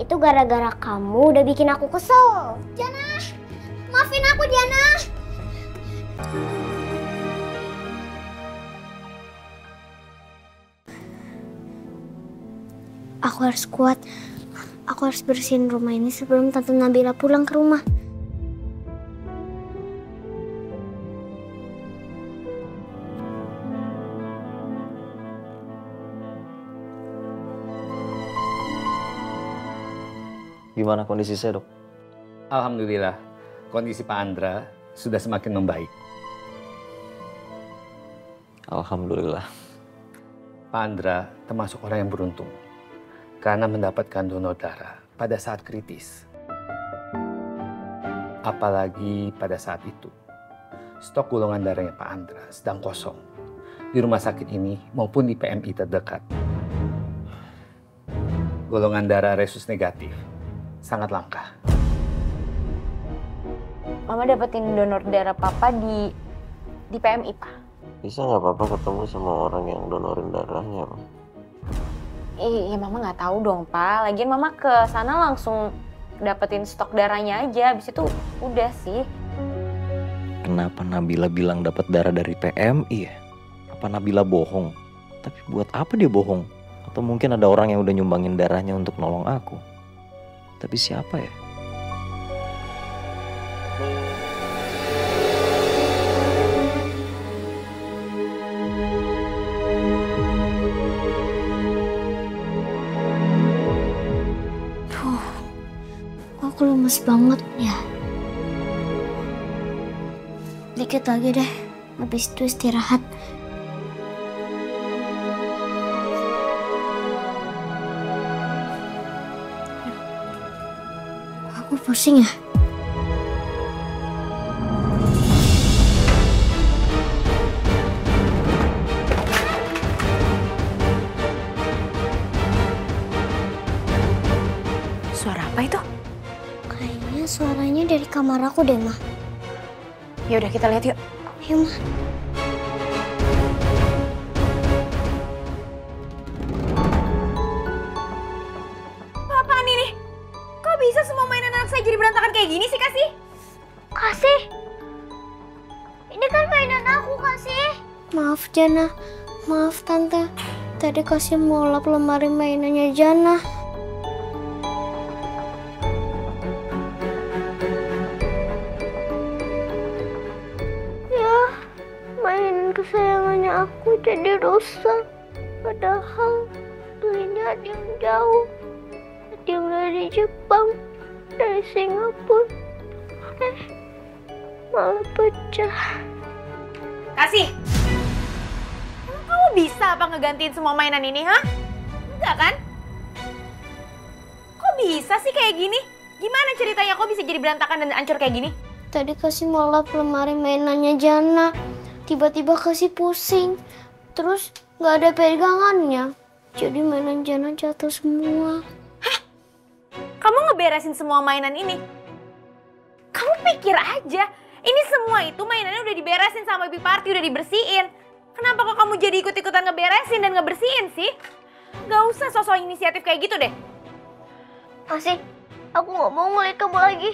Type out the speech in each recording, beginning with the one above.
itu gara-gara kamu udah bikin aku kesel. Jana, maafin aku Jana. Aku harus kuat. Aku harus bersihin rumah ini sebelum Tante Nabila pulang ke rumah. Gimana kondisi saya, Dok? Alhamdulillah, kondisi Pak Andra sudah semakin membaik. Alhamdulillah. Pak Andra termasuk orang yang beruntung karena mendapatkan donor darah pada saat kritis. Apalagi pada saat itu, stok golongan darahnya Pak Andra sedang kosong di rumah sakit ini maupun di PMI terdekat. Golongan darah resus negatif sangat langka. Mama dapetin donor darah papa di PMI, Pak. Bisa nggak Papa ketemu sama orang yang donorin darahnya, Pak? Iya, Mama nggak tahu dong, Pak. Lagian Mama ke sana langsung dapetin stok darahnya aja. Habis itu udah sih. Kenapa Nabila bilang dapat darah dari PMI ya? Apa Nabila bohong? Tapi buat apa dia bohong? Atau mungkin ada orang yang udah nyumbangin darahnya untuk nolong aku? Tapi siapa ya? Aku lemes banget ya. Dikit lagi deh, habis itu istirahat. Aku pusing ya. Suara apa itu? Kayaknya suaranya dari kamar aku deh, Ma. Ya udah kita lihat yuk. Ayo, Ma. Apaan ini? Kok bisa semua mainan anak saya jadi berantakan kayak gini sih, Kasih? Kasih. Ini kan mainan aku, Kasih. Maaf, Jana. Maaf, Tante. Tadi Kasih mau lap lemari mainannya Jana. Ya, mainan kesayangannya aku jadi rusak. Padahal belinya ada yang jauh. Ada yang dari Jepang, dari Singapura. Malah pecah. Kasih. Emang kamu bisa apa ngegantiin semua mainan ini, ha? Enggak kan? Kok bisa sih kayak gini? Gimana ceritanya kok bisa jadi berantakan dan hancur kayak gini? Tadi Kasih mau lap lemari mainannya Jana. Tiba-tiba Kasih pusing. Terus nggak ada pegangannya. Jadi mainan Jana jatuh semua. Kamu ngeberesin semua mainan ini? Kamu pikir aja, ini semua itu mainannya udah diberesin sama Baby Party, udah dibersihin. Kenapa kok kamu jadi ikut-ikutan ngeberesin dan ngebersihin sih? Gak usah sosok inisiatif kayak gitu deh. Kasih, aku nggak mau ngeliat kamu lagi.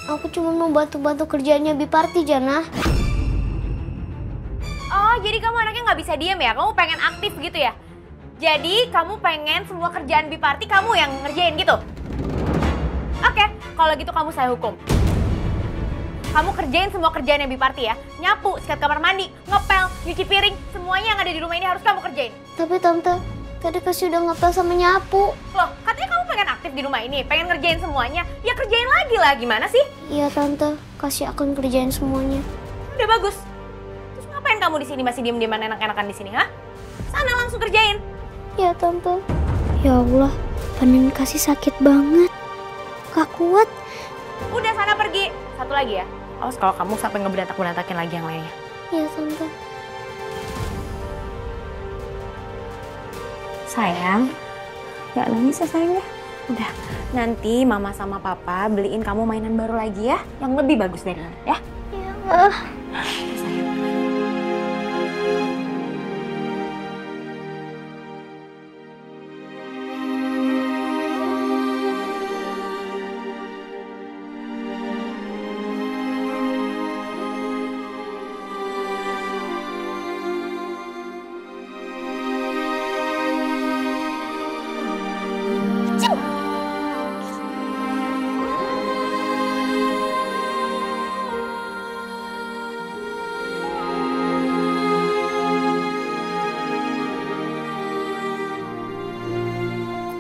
Aku cuma mau bantu-bantu kerjaannya Baby Party, Jana. Oh, jadi kamu anaknya nggak bisa diem ya? Kamu pengen aktif gitu ya? Jadi kamu pengen semua kerjaan Baby Party kamu yang ngerjain gitu? Oke, kalau gitu kamu saya hukum. Kamu kerjain semua kerjaan Baby Party ya. Nyapu, sikat kamar mandi, ngepel, nyuci piring, semuanya yang ada di rumah ini harus kamu kerjain. Tapi Tante, tadi Kasih udah ngepel sama nyapu. Loh, katanya kamu pengen aktif di rumah ini, pengen ngerjain semuanya. Ya kerjain lagi lah, gimana sih? Iya Tante, Kasih akan kerjain semuanya. Udah bagus. Terus ngapain kamu di sini masih diem-dieman enak-enakan di sini, ha? Sana langsung kerjain. Iya Tante. Ya Allah, badan Kasih sakit banget. Gak kuat. Udah sana pergi. Satu lagi ya. Awas kalau kamu sampai ngeberantak-berantakin lagi yang lainnya. Iya Tante. Sayang, gak nangis ya sayang ya? Udah, nanti mama sama papa beliin kamu mainan baru lagi ya. Yang lebih bagus dari ini ya. Iya. Sayang.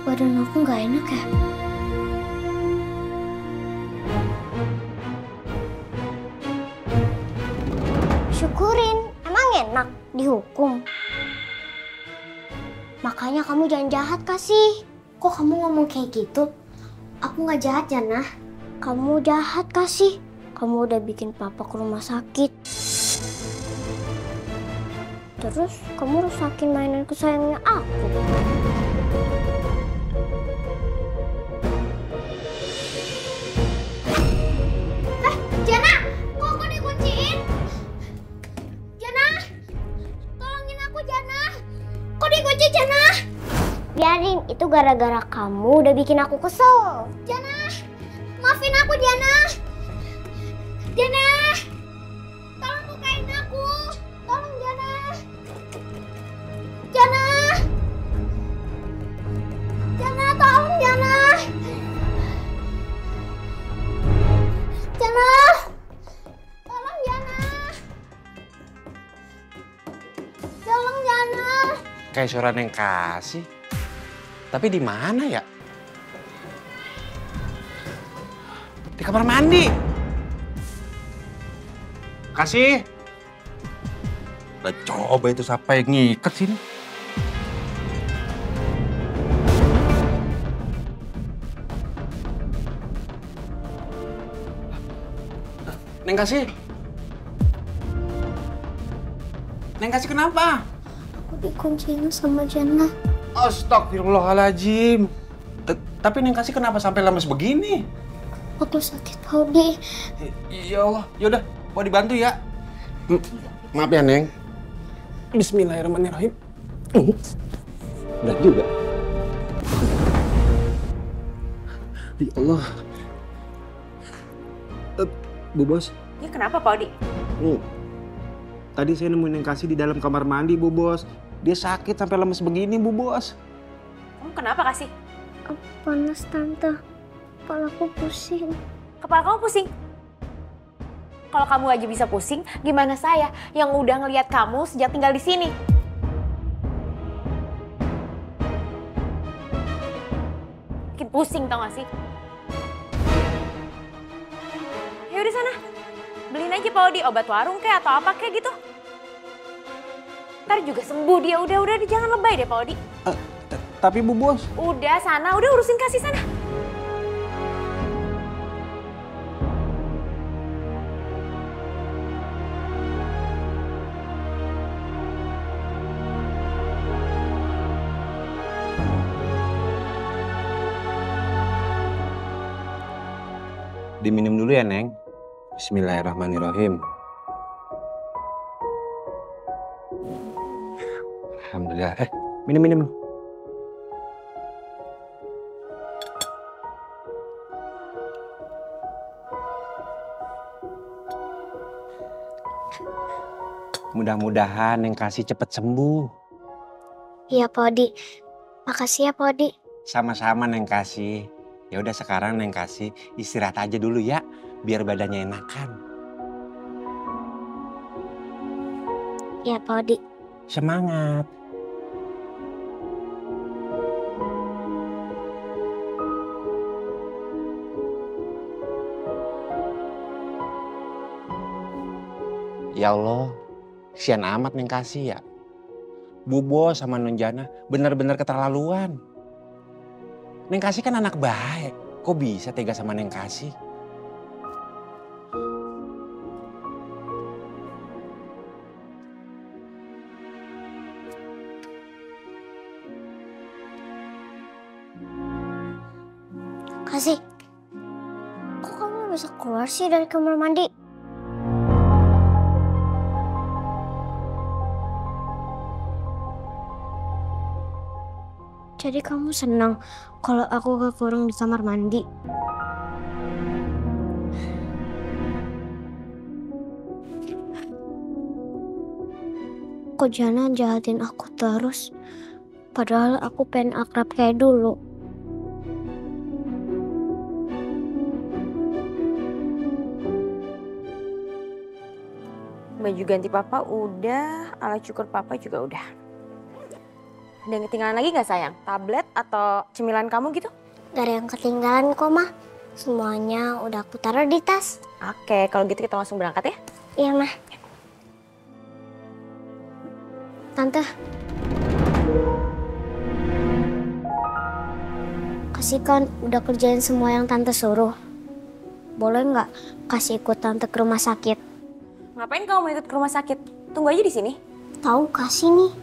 badan aku nggak enak ya? Syukurin, emang enak dihukum. Makanya kamu jangan jahat, Kasih. Kok kamu ngomong kayak gitu? Aku nggak jahat, Jana. Kamu jahat, Kasih. Kamu udah bikin papa ke rumah sakit. Terus kamu rusakin mainan kesayangannya aku. Jana! Kok aku dikunciin? Jana! Tolongin aku, Jana! Kok dikunci, Jana? Biarin, itu gara-gara kamu udah bikin aku kesel. Jana! Maafin aku, Jana! Jana! Tolong bukain aku! Tolong, Jana! Jana! Jana, tolong, Jana! Jana! Tolong, Jana! Tolong, Jana! Kayak suara Neng Kasih. Tapi di mana ya? Di kamar mandi. Kasih. Udah coba itu siapa yang ngikat sini. Neng Kasih. Neng Kasih kenapa? Aku dikunciin sama Jana. Astagfirullahaladzim. Tapi Neng Kasih kenapa sampai lemes begini? Aku sakit, Paudi. Ya Allah, yaudah, mau dibantu ya. Maaf ya, Neng. Bismillahirrahmanirrahim. Udah juga. Ya Allah. Bu Bos. Ya kenapa, Pak Odi? Tadi saya nemuin Neng Kasih di dalam kamar mandi, Bu Bos. Dia sakit sampai lemes begini, Bu Bos. Kamu kenapa, Kasih? Panas, Tante. Kepalaku pusing. Kepala kamu pusing? Kalau kamu aja bisa pusing, gimana saya yang udah ngelihat kamu sejak tinggal di sini? Bikin pusing, tau gak sih? Ya udah sana, beliin aja Pak Odi obat warung kayak atau apa kayak gitu. Ntar juga sembuh dia, udah jangan lebay deh Pak Odi. Tapi Bu Bos. Udah sana, udah urusin Kasih sana. Diminum dulu ya, Neng. Bismillahirrahmanirrahim. Alhamdulillah. Minum. Mudah-mudahan Neng Kasih cepet sembuh. Iya, Pak Odi. Makasih ya, Pak Odi. Sama-sama Neng Kasih. Ya udah sekarang Neng Kasih istirahat aja dulu ya, biar badannya enakan. Iya, Pak Odi. Semangat. Ya Allah, kesian amat Neng Kasih ya. Bu Bos sama Nonjana bener-bener keterlaluan. Neng Kasih kan anak baik, kok bisa tega sama Neng Kasih? Kasih. Kok kamu bisa keluar sih dari kamar mandi? Jadi kamu senang kalau aku kekurung di kamar mandi? Kok Jana jahatin aku terus? Padahal aku pengen akrab kayak dulu. Baju ganti papa udah, alat cukur papa juga udah. Ada yang ketinggalan lagi nggak sayang? Tablet atau cemilan kamu gitu? Gak ada yang ketinggalan kok, Mah. Semuanya udah aku taruh di tas. Oke, kalau gitu kita langsung berangkat ya. Iya, Mah. Tante. Kasih kan udah kerjain semua yang Tante suruh. Boleh nggak kasih ikut Tante ke rumah sakit? Ngapain kamu mau ikut ke rumah sakit? Tunggu aja di sini. Tahu kasih nih.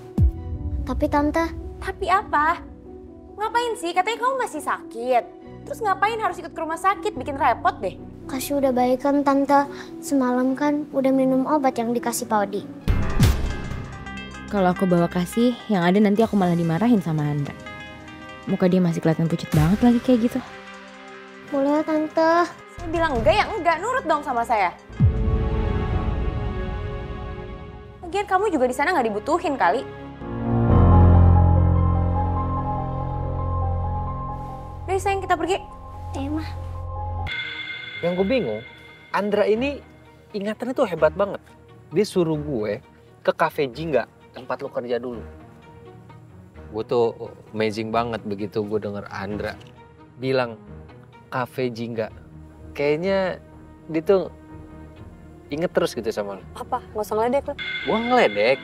Tapi Tante, Tapi apa? Ngapain sih? Katanya kamu masih sakit. Terus ngapain harus ikut ke rumah sakit? Bikin repot deh. kasih udah baik kan Tante. Semalam kan udah minum obat yang dikasih Pak Odi. Kalau aku bawa kasih, yang ada nanti aku malah dimarahin sama Andra. Muka dia masih kelihatan pucat banget lagi kayak gitu. Boleh ya Tante? Saya bilang enggak ya enggak, nurut dong sama saya. Lagian kamu juga di sana nggak dibutuhin kali. Udah sayang, kita pergi. Mah. Yang gue bingung, Andra ini ingatannya tuh hebat banget. Dia suruh gue ke Cafe Jingga, tempat lo kerja dulu. Gue tuh amazing banget begitu gue denger Andra bilang Cafe Jingga. Kayaknya dia tuh inget terus gitu sama lo. Apa? Nggak usah ngeledek lo. Gue ngeledek,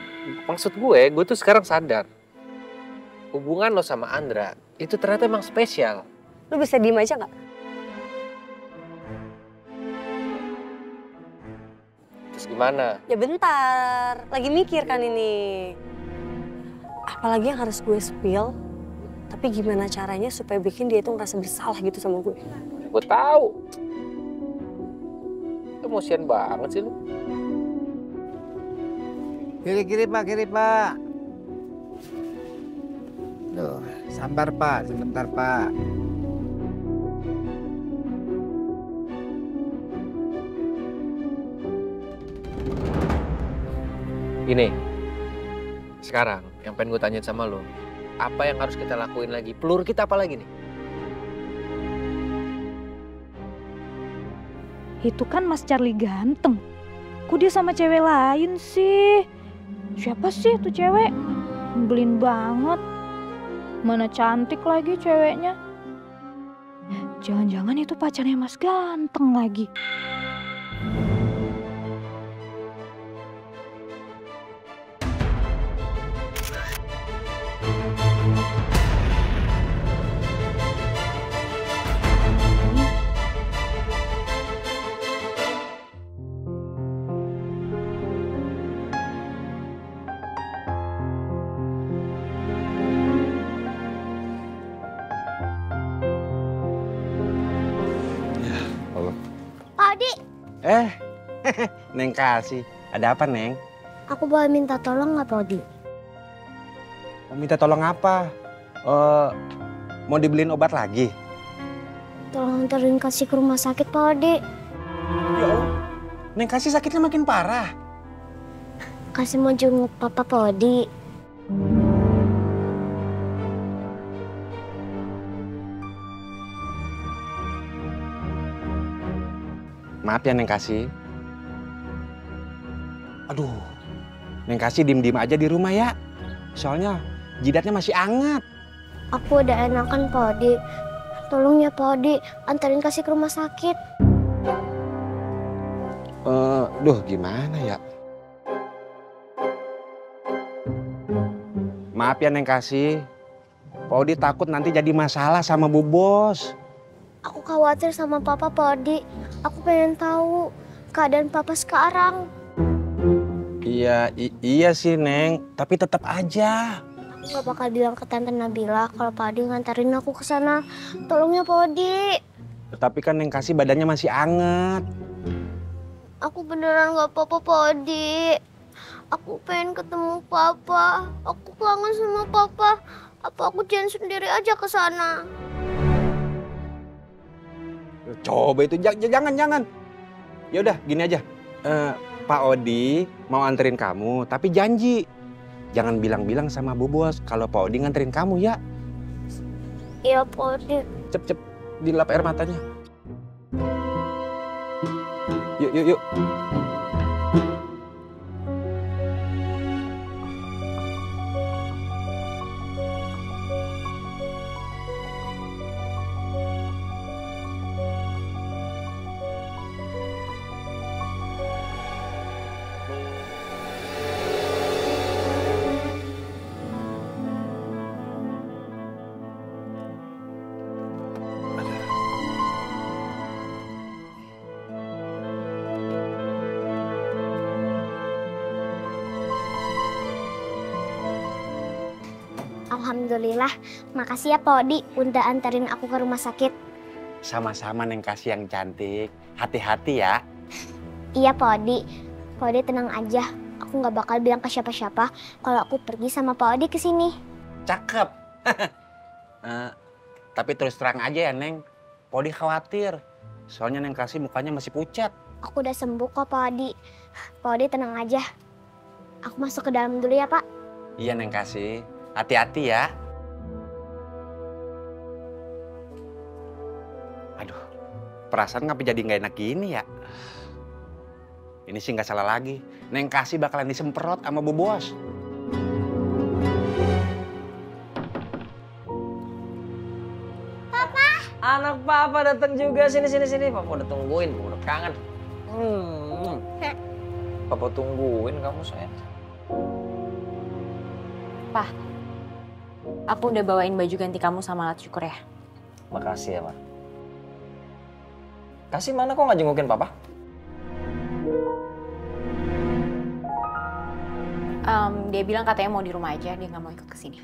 maksud gue tuh sekarang sadar. Hubungan lo sama Andra itu ternyata emang spesial. Lo bisa diem aja nggak? Terus gimana? Ya bentar, lagi mikir kan ini. Apalagi yang harus gue spill, tapi gimana caranya supaya bikin dia itu ngerasa bersalah gitu sama gue. Gue tahu. Emosian banget sih lu. Kiri Pak. Duh, sabar Pak, sebentar Pak. Gini, sekarang yang pengen gue tanya sama lo, apa yang harus kita lakuin lagi? Pelur kita apa lagi nih? Itu kan Mas Charlie ganteng. Kok dia sama cewek lain sih? Siapa sih tuh cewek? Nyebelin banget. Mana cantik lagi ceweknya. Jangan-jangan itu pacarnya Mas Ganteng lagi. Pak Odi, Neng Kasih. Ada apa, Neng? aku boleh minta tolong nggak Pak Odi? Mau minta tolong apa? Mau dibeliin obat lagi? Tolong anterin kasih ke rumah sakit Pak Odi. Ya Allah, Neng Kasih sakitnya makin parah. Kasih mau jenguk Papa Pak Odi. Maaf ya Neng Kasih. Aduh, Neng Kasih diem-diem aja di rumah ya. Soalnya jidatnya masih hangat. Aku udah enakan Pak Odi. Tolong ya Pak Odi, anterin kasih ke rumah sakit. Gimana ya? Maaf ya Neng Kasih. Pak Odi takut nanti jadi masalah sama Bu Bos. Aku khawatir sama Papa Pak Odi. Aku pengen tahu keadaan Papa sekarang. Iya sih Neng, tapi tetap aja. Aku gak bakal bilang ke Tante Nabila kalau Pak Odi nganterin aku ke sana. Tolong ya Pak Odi. Tapi kan Neng Kasih badannya masih anget. Aku beneran gak apa-apa Pak Odi. Aku pengen ketemu Papa. Aku kangen sama Papa. Apa aku jalan sendiri aja ke sana? Coba itu jangan. Ya udah gini aja. Pak Odi mau anterin kamu, tapi janji jangan bilang-bilang sama Bu Bos kalau Pak Odi nganterin kamu ya. Iya Pak Odi. Cep dilap air matanya. Yuk. Alhamdulillah. Makasih ya Pak Odi udah antarin aku ke rumah sakit. Sama-sama Neng Kasih yang cantik. Hati-hati ya. Iya Pak Odi. Pak Odi tenang aja. Aku nggak bakal bilang ke siapa-siapa kalau aku pergi sama Pak Odi ke sini. Cakep. Tapi terus terang aja ya Neng. Podi khawatir. Soalnya Neng Kasih mukanya masih pucat. Aku udah sembuh kok Pak Odi. Pak Odi tenang aja. Aku masuk ke dalam dulu ya Pak. Iya Neng Kasih. Hati-hati ya. Aduh, perasaan ngapa jadi nggak enak gini ya? Ini sih nggak salah lagi. Neng Kasih bakalan disemprot sama Bu Bos. Anak papa datang juga, sini. Papa udah tungguin, papa udah kangen. Papa tungguin kamu sayang. Pak, aku udah bawain baju ganti kamu sama alat syukur ya. Makasih ya, Ma. Kasih mana kok nggak jengukin papa? Dia bilang katanya mau di rumah aja, dia nggak mau ikut ke sini.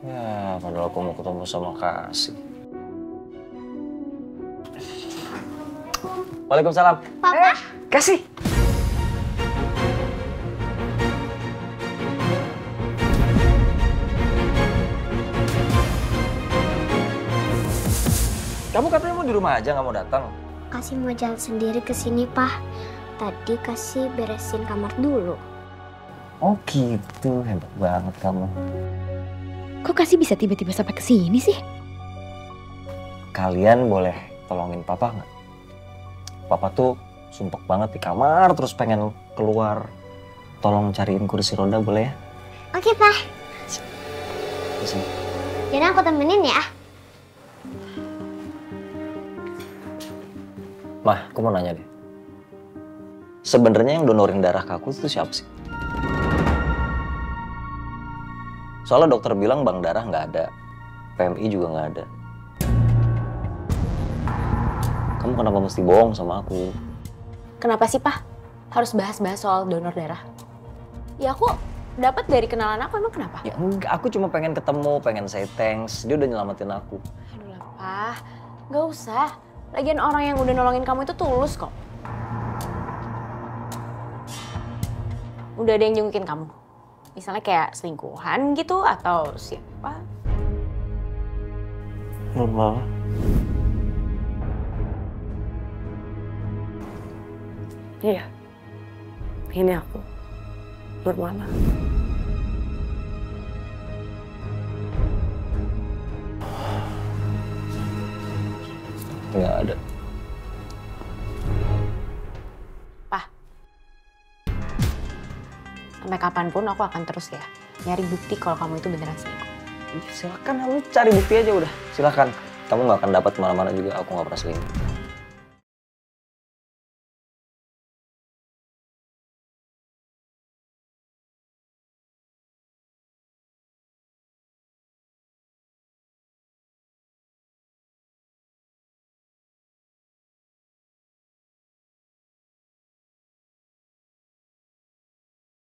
Ya, padahal aku mau ketemu sama Kasih. Waalaikumsalam. Papa. Kasih. Kamu katanya mau di rumah aja, nggak mau datang? Kasih mau jalan sendiri ke sini Pak. Tadi Kasih beresin kamar dulu. Oh gitu, hebat banget kamu. Kok Kasih bisa tiba-tiba sampai ke sini sih? Kalian boleh tolongin papa nggak? Papa tuh sumpek banget di kamar, terus pengen keluar. Tolong cariin kursi roda boleh ya? Oke Pak. Di sini. Jadi aku temenin ya. Mah, aku mau nanya deh. Sebenarnya yang donorin darah ke aku itu siapa sih? Soalnya dokter bilang bank darah nggak ada, PMI juga nggak ada. Kamu kenapa mesti bohong sama aku? Kenapa sih, Pak? Harus bahas-bahas soal donor darah? Ya aku dapat dari kenalan aku, emang kenapa? Ya enggak, aku cuma pengen ketemu, pengen say thanks. Dia udah nyelamatin aku. Aduh lah, Pak. Nggak usah. Lagian orang yang udah nolongin kamu itu tulus kok. Udah ada yang jengukin kamu? Misalnya kayak selingkuhan gitu atau siapa? Normal. Iya. Ini aku. Nurmala. Nggak ada. Pak. Sampai kapanpun aku akan terus ya nyari bukti kalau kamu itu beneran selingkuh. Silakan, lu cari bukti aja udah. Silakan. Kamu nggak akan dapat kemana-mana juga. Aku nggak pernah selingkuh.